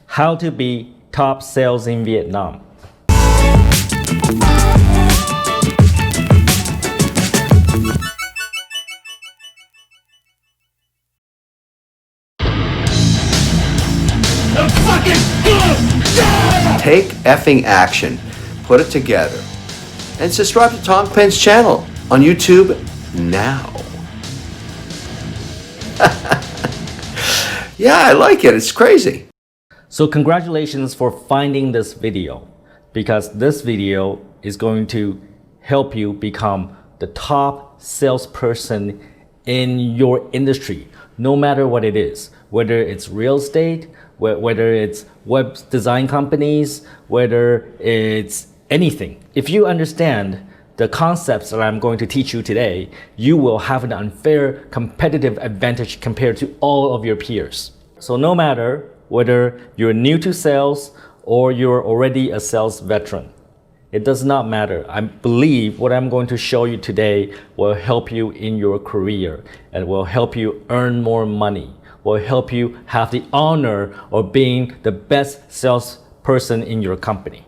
How to be top sales in Vietnam. Take effing action, put it together, and subscribe to Tom Peng's channel on YouTube now. Yeah, I like it. It's crazy. So congratulations for finding this video, because this video is going to help you become the top salesperson in your industry, no matter what it is, whether it's real estate, whether it's web design companies, whether it's anything. If you understand the concepts that I'm going to teach you today, you will have an unfair competitive advantage compared to all of your peers. So no matter whether you're new to sales or you're already a sales veteran, it does not matter. I believe what I'm going to show you today will help you in your career and will help you earn more money, will help you have the honor of being the best salesperson in your company.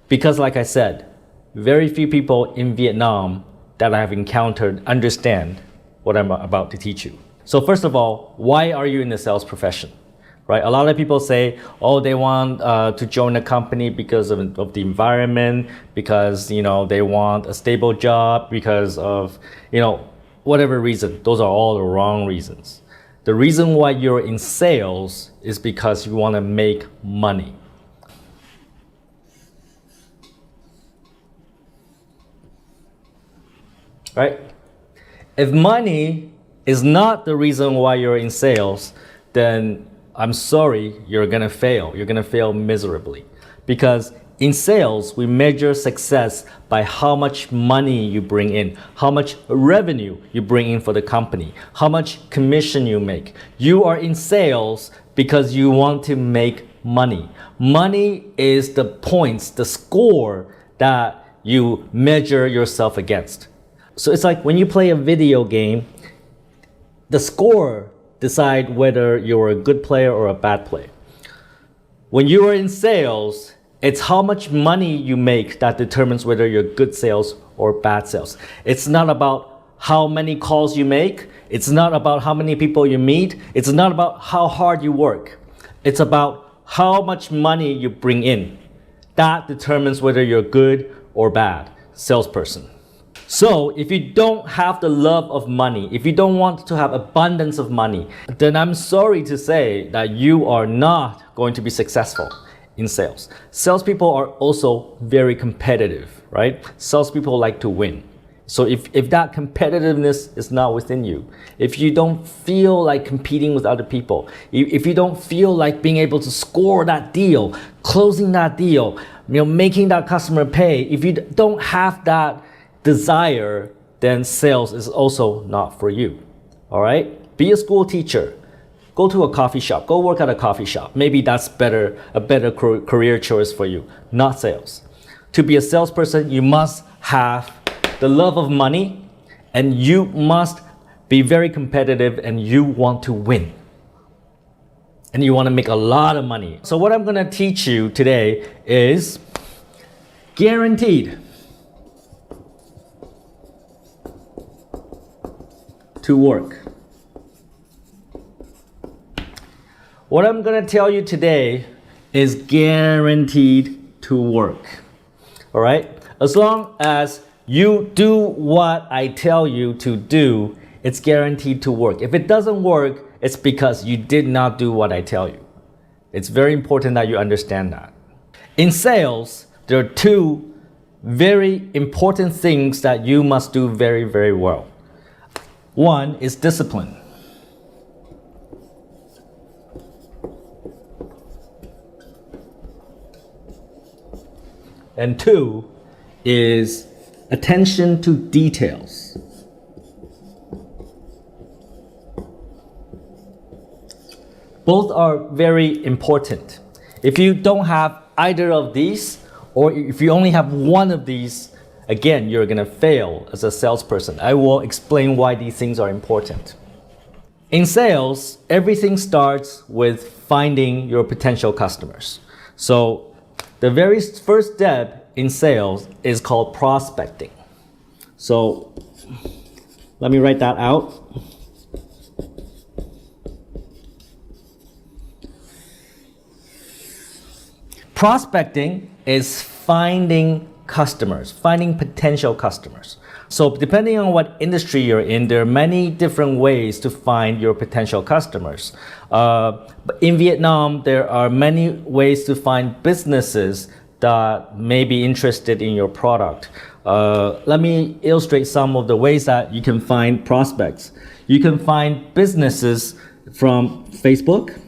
Because like I said, very few people in Vietnam that I have encountered understand what I'm about to teach you. So first of all, why are you in the sales profession? Right? A lot of people say, oh, they want to join a company because of the environment, because they want a stable job, because of whatever reason. Those are all the wrong reasons. The reason why you're in sales is because you want to make money. Right? If money is not the reason why you're in sales, then I'm sorry, you're gonna fail. You're gonna fail miserably. Because in sales, we measure success by how much money you bring in, how much revenue you bring in for the company, how much commission you make. You are in sales because you want to make money. Money is the points, the score that you measure yourself against. So it's like when you play a video game, the score decide whether you're a good player or a bad player. When you are in sales, it's how much money you make that determines whether you're good sales or bad sales. It's not about how many calls you make. It's not about how many people you meet. It's not about how hard you work. It's about how much money you bring in. That determines whether you're a good or bad salesperson. So if you don't have the love of money, if you don't want to have abundance of money, then I'm sorry to say that you are not going to be successful in sales. Salespeople are also very competitive, right? Salespeople like to win. So if that competitiveness is not within you, if you don't feel like competing with other people, if you don't feel like being able to score that deal, closing that deal, making that customer pay, if you don't have that desire, then sales is also not for you. All right? Be a school teacher. Go to a coffee shop. Go work at a coffee shop. Maybe that's a better career choice for you, not sales. To be a salesperson, you must have the love of money, and you must be very competitive, and you want to win. And you want to make a lot of money. So what I'm going to teach you today is guaranteed to work. What I'm going to tell you today is guaranteed to work. All right? As long as you do what I tell you to do, it's guaranteed to work. If it doesn't work, it's because you did not do what I tell you. It's very important that you understand that. In sales, there are two very important things that you must do very, very well. One is discipline. And two is attention to details. Both are very important. If you don't have either of these, or if you only have one of these, again, you're gonna fail as a salesperson. I will explain why these things are important. In sales, everything starts with finding your potential customers. So the very first step in sales is called prospecting. So let me write that out. Prospecting is finding customers, finding potential customers. So depending on what industry you're in, there are many different ways to find your potential customers. But in Vietnam, there are many ways to find businesses that may be interested in your product. Let me illustrate some of the ways that you can find prospects. You can find businesses from Facebook.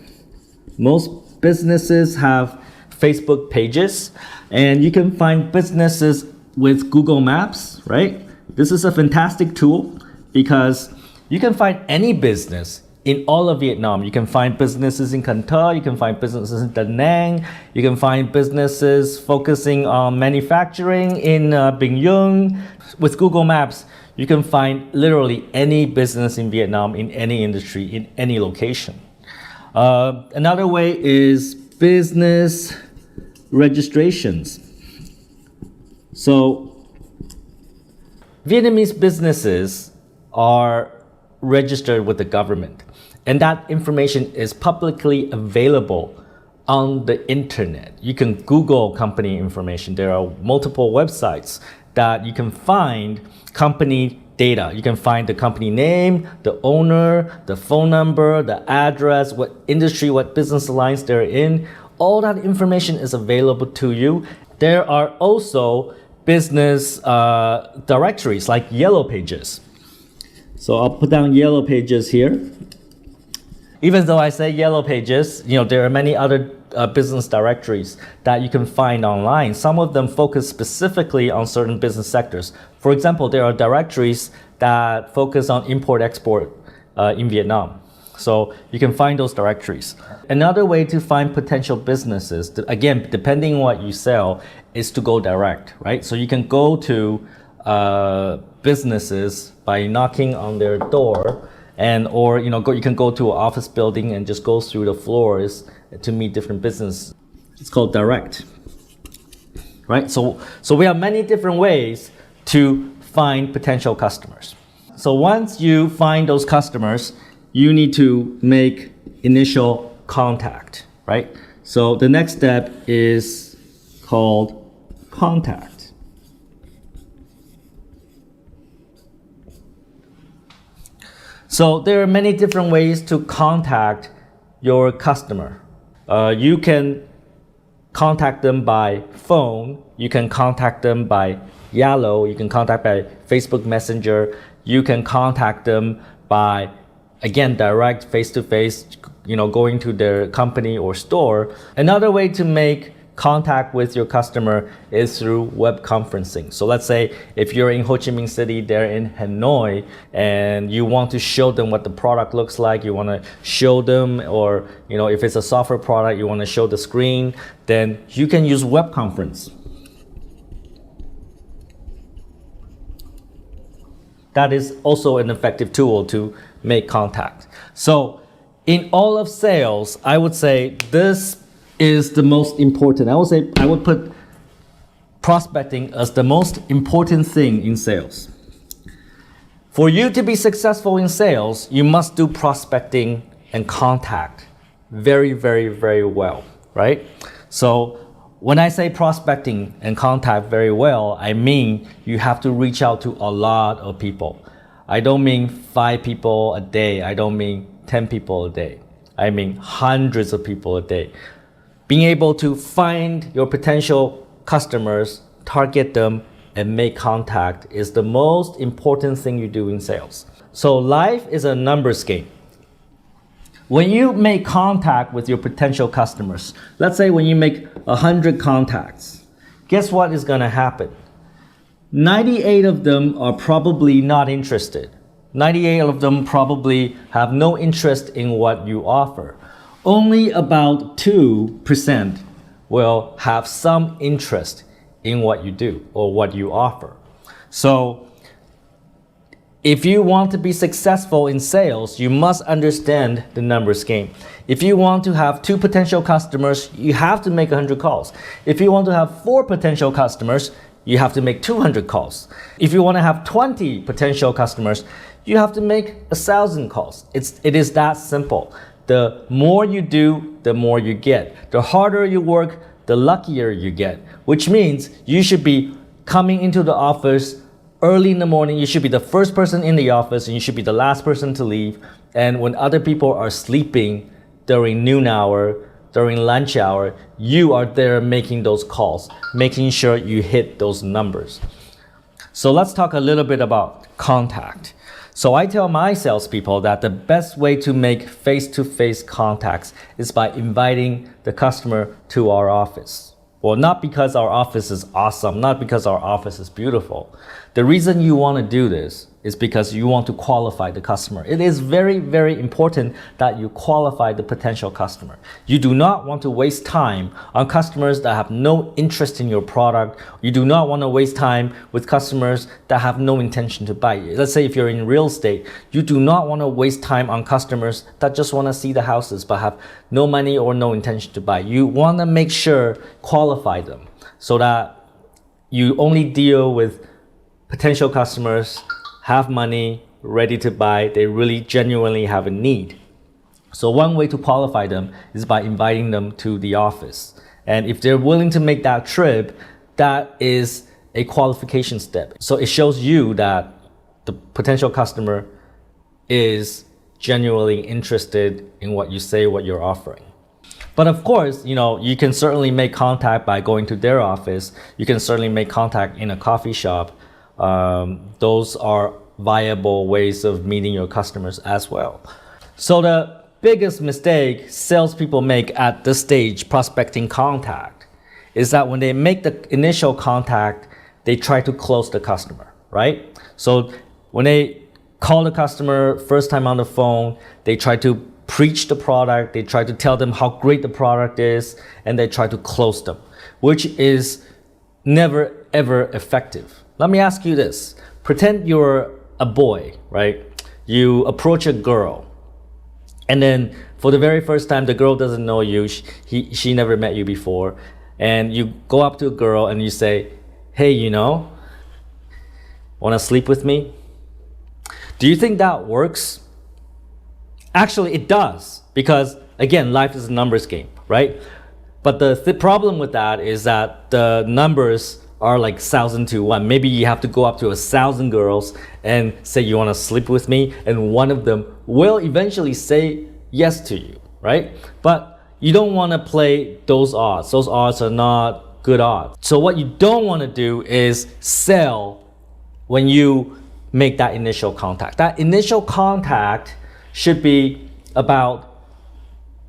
Most businesses have Facebook pages, and you can find businesses with Google Maps, right? This is a fantastic tool because you can find any business in all of Vietnam. You can find businesses in Cần Thơ, you can find businesses in Da Nang, you can find businesses focusing on manufacturing in Bình. With Google Maps, you can find literally any business in Vietnam, in any industry, in any location. Another way is business registrations. So Vietnamese businesses are registered with the government, and that information is publicly available on the internet. You can Google company information. There are multiple websites that you can find company data. You can find the company name, the owner, the phone number, the address, what industry, what business lines they're in. All that information is available to you. There are also business directories like Yellow Pages. So I'll put down Yellow Pages here. Even though I say Yellow Pages, there are many other business directories that you can find online. Some of them focus specifically on certain business sectors. For example, there are directories that focus on import-export in Vietnam. So you can find those directories. Another way to find potential businesses, again, depending on what you sell, is to go direct, right? So you can go to businesses by knocking on their door, or you can go to an office building and just go through the floors to meet different businesses. It's called direct, right? So we have many different ways to find potential customers. So once you find those customers, you need to make initial contact, right? So the next step is called contact. So there are many different ways to contact your customer. You can contact them by phone, you can contact them by Yellow, you can contact by Facebook Messenger, you can contact them by, again, direct face-to-face, going to their company or store. Another way to make contact with your customer is through web conferencing. So let's say if you're in Ho Chi Minh City, they're in Hanoi, and you want to show them what the product looks like, you want to show them, or if it's a software product, you want to show the screen, then you can use web conference. That is also an effective tool to make contact. So in all of sales, I would say this is the most important. I would put prospecting as the most important thing in sales. For you to be successful in sales, you must do prospecting and contact very, very, very well, right? So when I say prospecting and contact very well, I mean you have to reach out to a lot of people. I don't mean 5 people a day. I don't mean 10 people a day. I mean hundreds of people a day. Being able to find your potential customers, target them, and make contact is the most important thing you do in sales. So life is a numbers game. When you make contact with your potential customers, let's say when you make 100 contacts, guess what is going to happen? 98 of them are probably not interested. 98 of them probably have no interest in what you offer. Only about 2% will have some interest in what you do or what you offer. So If you want to be successful in sales, you must understand the numbers game. If you want to have 2 potential customers, you have to make 100 calls. If you want to have 4 potential customers, you have to make 200 calls. If you want to have 20 potential customers, you have to make 1,000 calls. It is that simple. The more you do, the more you get. The harder you work, the luckier you get, which means you should be coming into the office early in the morning. You should be the first person in the office and you should be the last person to leave. And when other people are sleeping during noon hour, during lunch hour, you are there making those calls, making sure you hit those numbers. So let's talk a little bit about contact. So I tell my salespeople that the best way to make face-to-face contacts is by inviting the customer to our office. Well, not because our office is awesome, not because our office is beautiful. The reason you want to do this is because you want to qualify the customer. It is very, very important that you qualify the potential customer. You do not want to waste time on customers that have no interest in your product. You do not want to waste time with customers that have no intention to buy you. Let's say if you're in real estate, you do not want to waste time on customers that just want to see the houses but have no money or no intention to buy. You want to make sure qualify them so that you only deal with potential customers, have money, ready to buy, they really genuinely have a need. So one way to qualify them is by inviting them to the office. And if they're willing to make that trip, that is a qualification step. So it shows you that the potential customer is genuinely interested in what you say, what you're offering. But of course, you can certainly make contact by going to their office. You can certainly make contact in a coffee shop. Those are viable ways of meeting your customers as well. So the biggest mistake salespeople make at this stage, prospecting contact, is that when they make the initial contact, they try to close the customer, right? So when they call the customer first time on the phone, they try to preach the product, they try to tell them how great the product is, and they try to close them, which is never ever effective. Let me ask you this. Pretend you're a boy, right? You approach a girl, and then for the very first time, the girl doesn't know you, she never met you before, and you go up to a girl and you say, hey, wanna sleep with me? Do you think that works? Actually, it does, because again, life is a numbers game, right? But the problem with that is that the numbers are like 1,000 to 1. Maybe you have to go up to 1,000 girls and say you want to sleep with me, and one of them will eventually say yes to you, right? But you don't want to play those odds. Those odds are not good odds. So what you don't want to do is sell when you make that initial contact. That initial contact should be about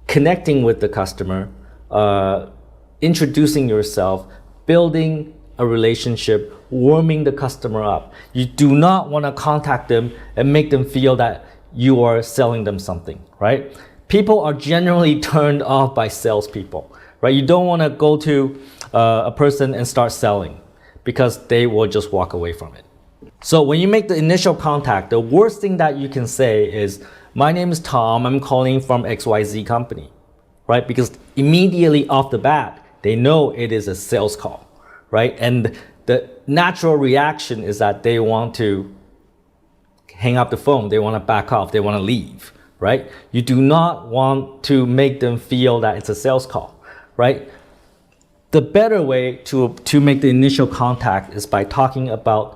connecting with the customer, introducing yourself, building a relationship, warming the customer up. You do not want to contact them and make them feel that you are selling them something, right? People are generally turned off by salespeople, right? You don't want to go to a person and start selling because they will just walk away from it. So when you make the initial contact, the worst thing that you can say is, my name is Tom, I'm calling from XYZ company, right? Because immediately off the bat, they know it is a sales call, right? And the natural reaction is that they want to hang up the phone, they want to back off, they want to leave, right? You do not want to make them feel that it's a sales call, right? The better way to make the initial contact is by talking about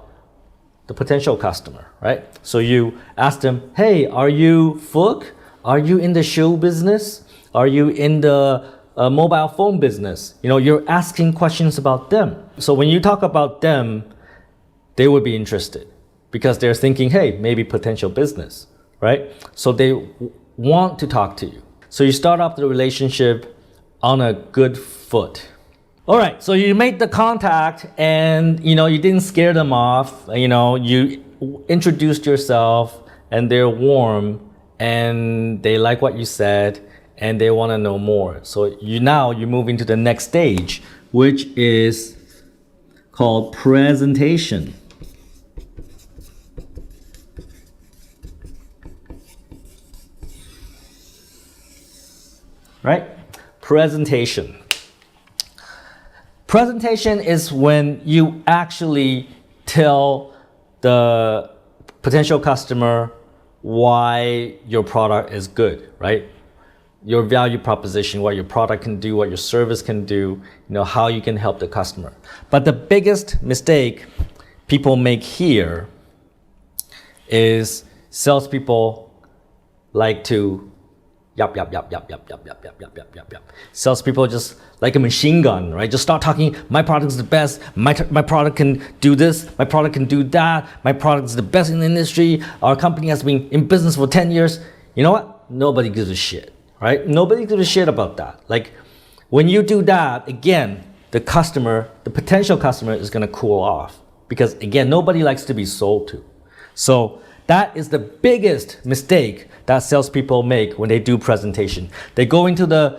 the potential customer, right? So you ask them, hey, are you Phuc? Are you in the shoe business? Are you in the mobile phone business? You're asking questions about them. So when you talk about them, they would be interested because they're thinking, hey, maybe potential business, right? So they want to talk to you. So you start off the relationship on a good foot. All right, so you made the contact and you didn't scare them off. You introduced yourself and they're warm and they like what you said and they want to know more. So you move into the next stage, which is called presentation. right? Presentation. Presentation is when you actually tell the potential customer why your product is good, right? Your value proposition, what your product can do, what your service can do, how you can help the customer. But the biggest mistake people make here is salespeople like to yap. Salespeople just like a machine gun, right? Just start talking, my product is the best, my product can do this, my product can do that, my product is the best in the industry, our company has been in business for 10 years. You know what? Nobody gives a shit, right? Nobody gives a shit about that. Like, when you do that, again, the potential customer is gonna cool off. Because again, nobody likes to be sold to. So that is the biggest mistake that salespeople make when they do presentation. They go into the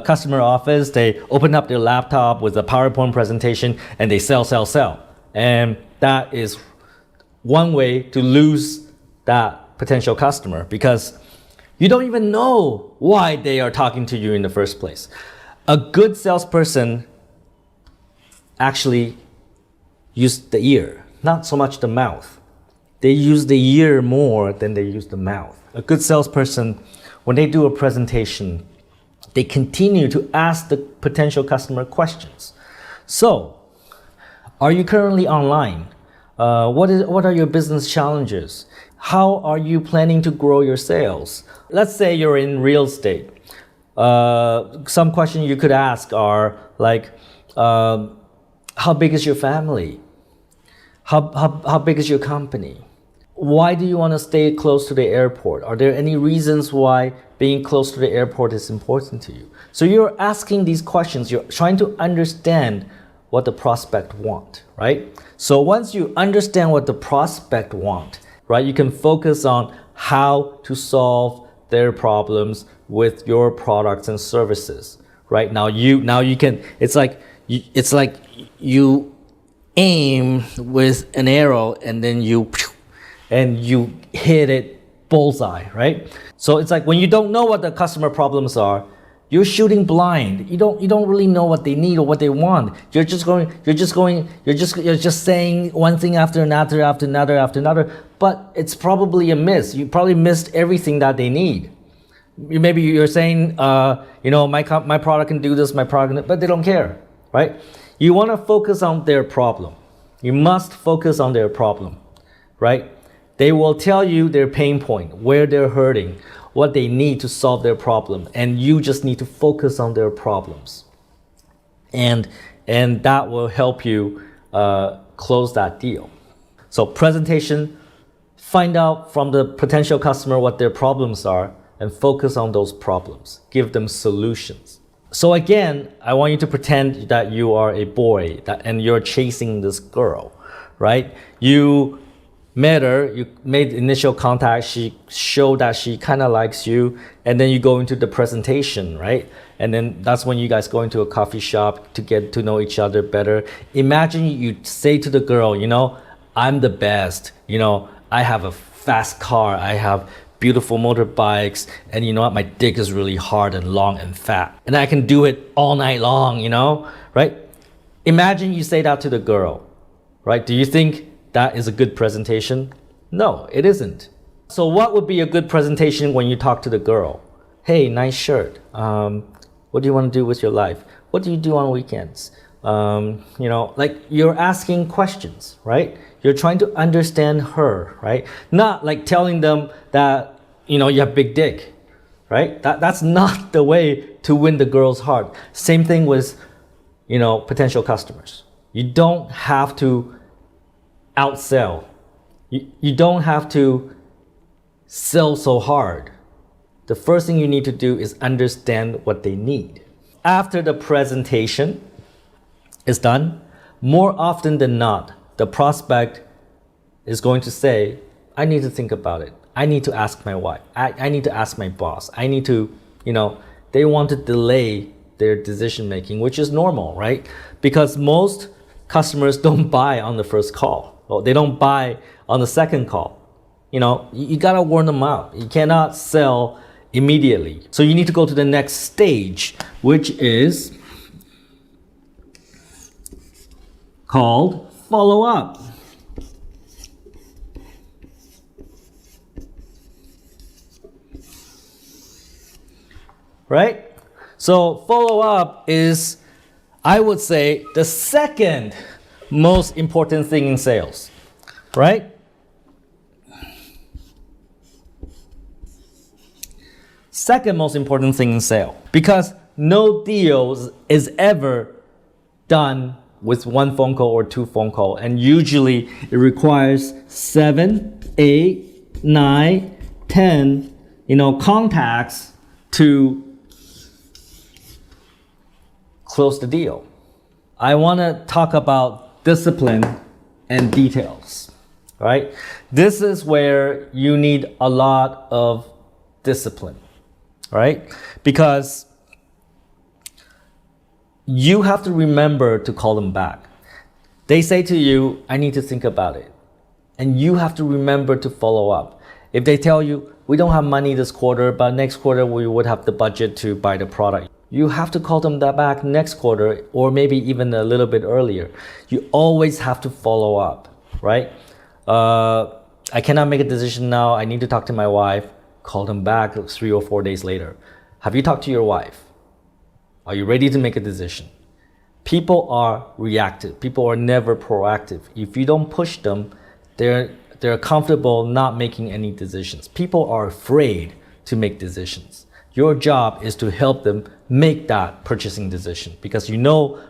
customer office, they open up their laptop with a PowerPoint presentation, and they sell. And that is one way to lose that potential customer, because you don't even know why they are talking to you in the first place. A good salesperson actually use the ear, not so much the mouth. They use the ear more than they use the mouth. A good salesperson, when they do a presentation, they continue to ask the potential customer questions. So, are you currently online? What are your business challenges? How are you planning to grow your sales? Let's say you're in real estate. Some questions you could ask are like, how big is your family? How big is your company? Why do you want to stay close to the airport? Are there any reasons why being close to the airport is important to you? So you're asking these questions, you're trying to understand what the prospect want, right? So once you understand what the prospect want, right, you can focus on how to solve their problems with your products and services, right? Now you can, it's like you aim with an arrow and then you hit it bullseye, right? So it's like when you don't know what the customer problems are, you're shooting blind. You don't really know what they need or what they want. You're just saying one thing after another, but it's probably a miss. You probably missed everything that they need. Maybe you're saying, my product can do this, but they don't care, right? You want to focus on their problem. You must focus on their problem, right? They will tell you their pain point, where they're hurting, what they need to solve their problem, and you just need to focus on their problems. And that will help you close that deal. So presentation, find out from the potential customer what their problems are and focus on those problems. Give them solutions. So again, I want you to pretend that you are a boy and you're chasing this girl, right? You met her, you made initial contact, she showed that she kind of likes you, and then you go into the presentation, right? And then that's when you guys go into a coffee shop to get to know each other better. Imagine you say to the girl, I'm the best, I have a fast car, I have beautiful motorbikes, and you know what, my dick is really hard and long and fat, and I can do it all night long, right? Imagine you say that to the girl, right? Do you think that is a good presentation? No, it isn't. So what would be a good presentation when you talk to the girl? Hey, nice shirt. What do you want to do with your life? What do you do on weekends? Like you're asking questions, right? You're trying to understand her, right? Not like telling them that, you have big dick, right? That's not the way to win the girl's heart. Same thing with, potential customers. You don't have to outsell. You don't have to sell so hard. The first thing you need to do is understand what they need. After the presentation is done, more often than not, the prospect is going to say, I need to think about it. I need to ask my wife. I need to ask my boss. I need to, they want to delay their decision making, which is normal, right? Because most customers don't buy on the first call. Well, they don't buy on the second call. You gotta warn them out. You cannot sell immediately. So you need to go to the next stage, which is called follow up. Right? So follow up is, I would say, the second most important thing in sales, right? Second most important thing in sale, because no deal is ever done with one phone call or two phone calls, and usually it requires 7, 8, 9, 10, contacts to close the deal. I want to talk about discipline and details, right? This is where you need a lot of discipline, right? Because you have to remember to call them back. They say to you, I need to think about it. And you have to remember to follow up. If they tell you, we don't have money this quarter, but next quarter we would have the budget to buy the product, you have to call them back next quarter, or maybe even a little bit earlier. You always have to follow up, right? I cannot make a decision now. I need to talk to my wife. Call them back 3 or 4 days later. Have you talked to your wife? Are you ready to make a decision? People are reactive. People are never proactive. If you don't push them, they're comfortable not making any decisions. People are afraid to make decisions. Your job is to help them make that purchasing decision, because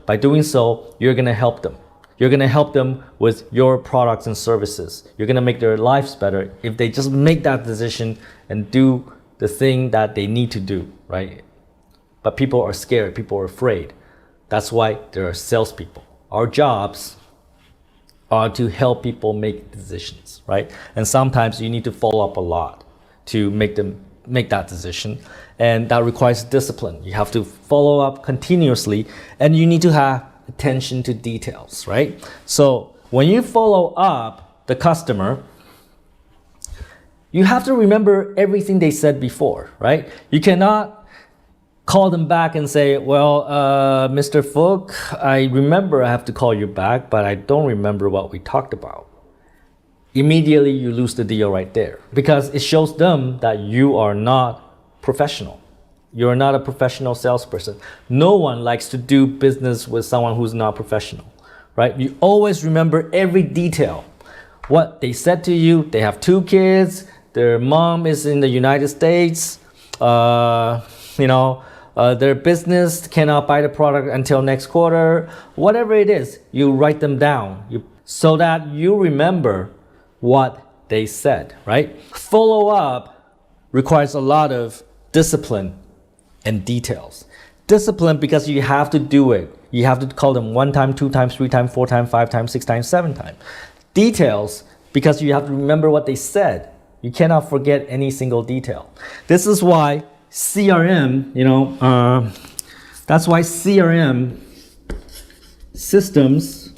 by doing so, you're going to help them. You're going to help them with your products and services. You're going to make their lives better if they just make that decision and do the thing that they need to do, right? But people are scared. People are afraid. That's why there are salespeople. Our jobs are to help people make decisions, right? And sometimes you need to follow up a lot to make that decision, and that requires discipline. You have to follow up continuously, and you need to have attention to details, right? So when you follow up the customer, you have to remember everything they said before, right? You cannot call them back and say, well, Mr. Fook, I remember I have to call you back, but I don't remember what we talked about. Immediately you lose the deal right there, because it shows them that you are not professional. You're not a professional salesperson. No one likes to do business with someone who's not professional, right? You always remember every detail. What they said to you, they have 2 kids, their mom is in the United States, their business cannot buy the product until next quarter. Whatever it is, you write them down so that you remember what they said, right? Follow up requires a lot of discipline and details. Discipline because you have to do it. You have to call them 1 time, 2 times, 3 times, 4 times, 5 times, 6 times, 7 times. Details because you have to remember what they said. You cannot forget any single detail. This is why CRM, that's why CRM systems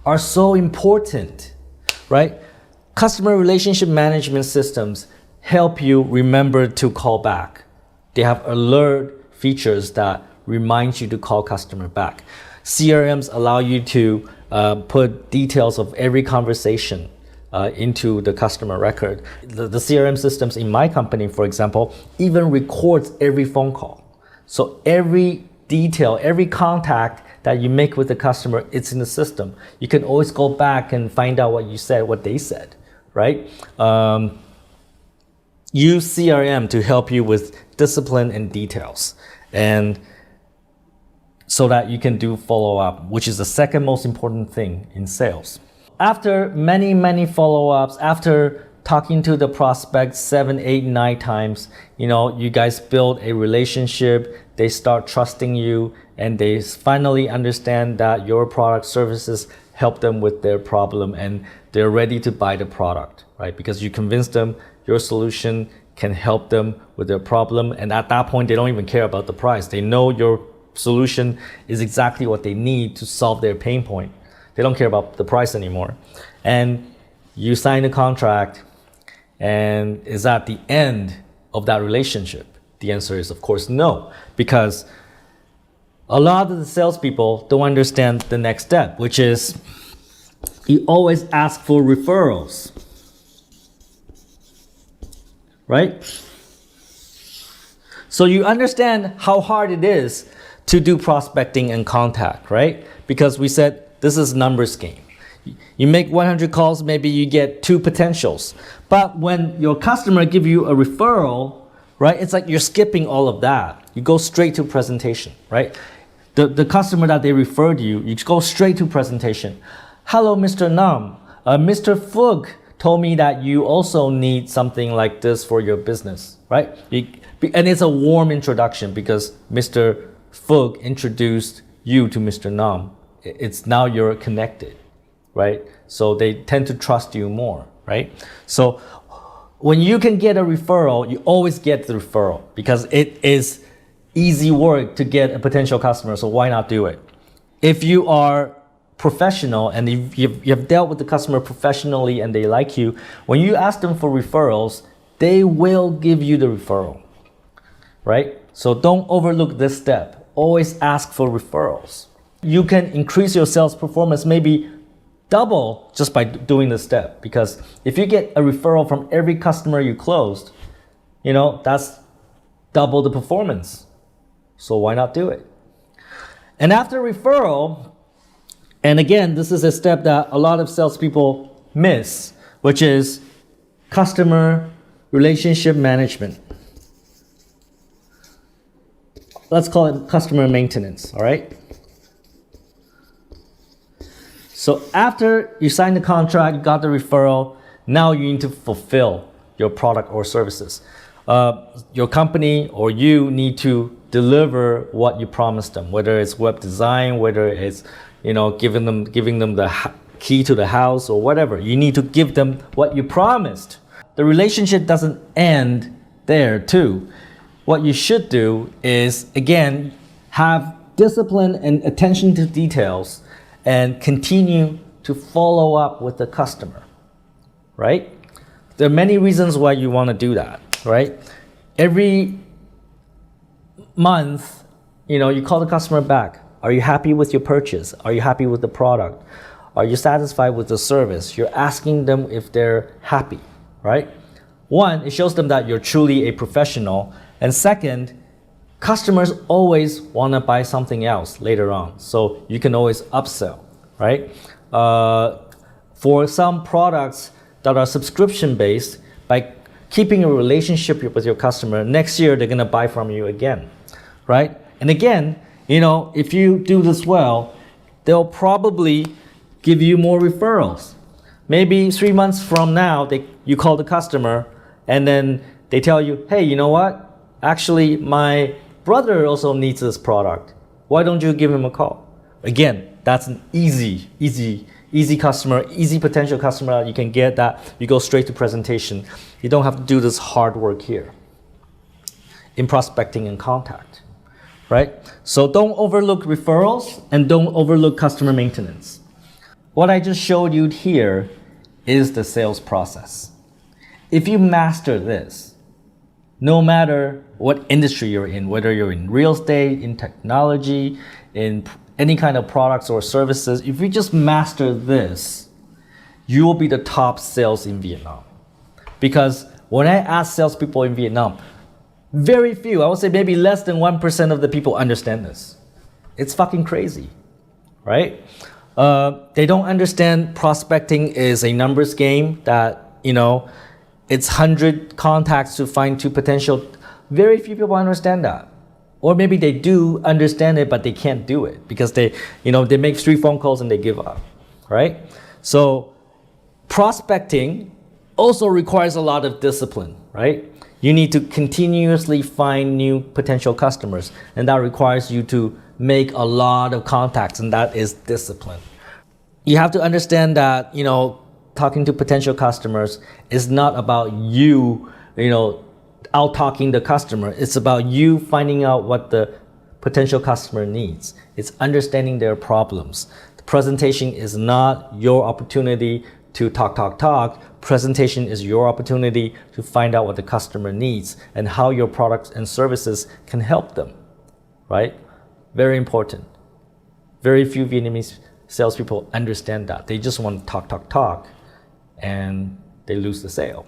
are so important, right? Customer relationship management systems help you remember to call back. They have alert features that remind you to call customer back. CRMs allow you to put details of every conversation into the customer record. The CRM systems in my company, for example, even records every phone call. So every detail, every contact that you make with the customer, it's in the system. You can always go back and find out what you said, what they said, right? Use CRM to help you with discipline and details, and so that you can do follow-up, which is the second most important thing in sales. After many follow-ups, after talking to the prospect 7, 8, 9 times, you guys build a relationship, they start trusting you, and they finally understand that your product services help them with their problem, and they're ready to buy the product, right? Because you convince them your solution can help them with their problem, and at that point, they don't even care about the price. They know your solution is exactly what they need to solve their pain point. They don't care about the price anymore. And you sign a contract, and it's at the end of that relationship? The answer is, of course, no, because a lot of the salespeople don't understand the next step, which is you always ask for referrals, right? So you understand how hard it is to do prospecting and contact, right? Because we said this is numbers game. You make 100 calls, maybe you get 2 potentials. But when your customer give you a referral, right, it's like you're skipping all of that. You go straight to presentation, right? The customer that they referred you go straight to presentation. Hello, Mr. Nam. Mr. Fug told me that you also need something like this for your business, right? And it's a warm introduction because Mr. Fug introduced you to Mr. Nam. It's now you're connected, right? So they tend to trust you more, right? So when you can get a referral, you always get the referral because it is easy work to get a potential customer, so why not do it? If you are professional and you've dealt with the customer professionally and they like you, when you ask them for referrals, they will give you the referral, right? So don't overlook this step. Always ask for referrals. You can increase your sales performance maybe double just by doing this step, because if you get a referral from every customer you closed, you know, that's double the performance. So why not do it? And after referral, and again, this is a step that a lot of salespeople miss, which is customer relationship management. Let's call it customer maintenance, all right? So after you sign the contract, you got the referral, now you need to fulfill your product or services. Your company or you need to deliver what you promised them, whether it's web design, whether it's, you know, giving them the key to the house or whatever. You need to give them what you promised. The relationship doesn't end there too. What you should do is, again, have discipline and attention to details and continue to follow up with the customer, right? There are many reasons why you want to do that, right? Every month, you know, you call the customer back. Are you happy with your purchase? Are you happy with the product? Are you satisfied with the service? You're asking them if they're happy, right? One, it shows them that you're truly a professional. And second, customers always want to buy something else later on. So you can always upsell, right? For some products that are subscription-based, by keeping a relationship with your customer, next year they're going to buy from you again, right? And again, you know, if you do this well, they'll probably give you more referrals. Maybe 3 months from now, you call the customer and then they tell you, hey, you know what? Actually, my brother also needs this product. Why don't you give him a call? Again, that's an easy customer, easy potential customer that you can get, that you go straight to presentation. You don't have to do this hard work here in prospecting and contact, right? So don't overlook referrals and don't overlook customer maintenance. What I just showed you here is the sales process. If you master this, no matter what industry you're in, whether you're in real estate, in technology, in any kind of products or services, if you just master this, you will be the top sales in Vietnam. Because when I ask salespeople in Vietnam, very few, I would say maybe less than 1% of the people understand this. It's fucking crazy, right? They don't understand prospecting is a numbers game, that, you know, it's 100 contacts to find 2 potential. Very few people understand that. Or maybe they do understand it, but they can't do it because they make 3 phone calls and they give up, right? So prospecting also requires a lot of discipline, right? You need to continuously find new potential customers, and that requires you to make a lot of contacts, and that is discipline. You have to understand that, you know, talking to potential customers is not about you, out talking the customer. It's about you finding out what the potential customer needs. It's understanding their problems. The presentation is not your opportunity to talk. Presentation is your opportunity to find out what the customer needs and how your products and services can help them, right? Very important. Very few Vietnamese salespeople understand that. They just want to talk, and they lose the sale.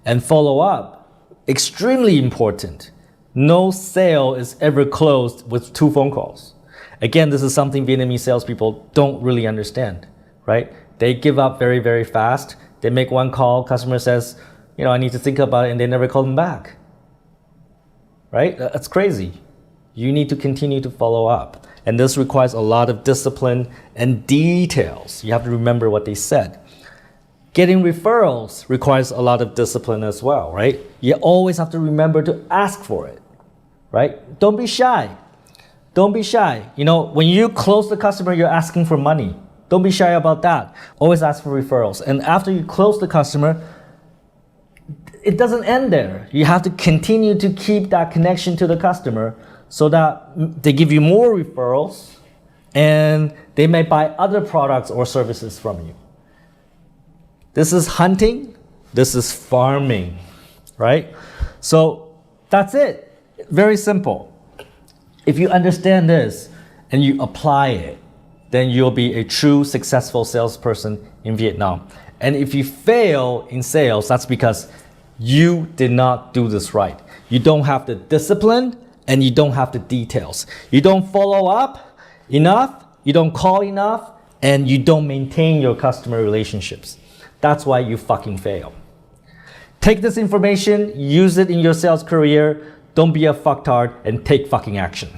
And follow up, extremely important. No sale is ever closed with 2 phone calls. Again, this is something Vietnamese salespeople don't really understand, right? They give up very, very fast. They make 1 call, customer says, I need to think about it, and they never call them back. Right? That's crazy. You need to continue to follow up. And this requires a lot of discipline and details. You have to remember what they said. Getting referrals requires a lot of discipline as well, right? You always have to remember to ask for it, right? Don't be shy. Don't be shy. When you close the customer, you're asking for money. Don't be shy about that. Always ask for referrals. And after you close the customer, it doesn't end there. You have to continue to keep that connection to the customer so that they give you more referrals and they may buy other products or services from you. This is hunting. This is farming, right? So that's it. Very simple. If you understand this and you apply it, then you'll be a true successful salesperson in Vietnam. And if you fail in sales, that's because you did not do this right. You don't have the discipline and you don't have the details. You don't follow up enough, you don't call enough, and you don't maintain your customer relationships. That's why you fucking fail. Take this information, use it in your sales career, don't be a fucktard, and take fucking action.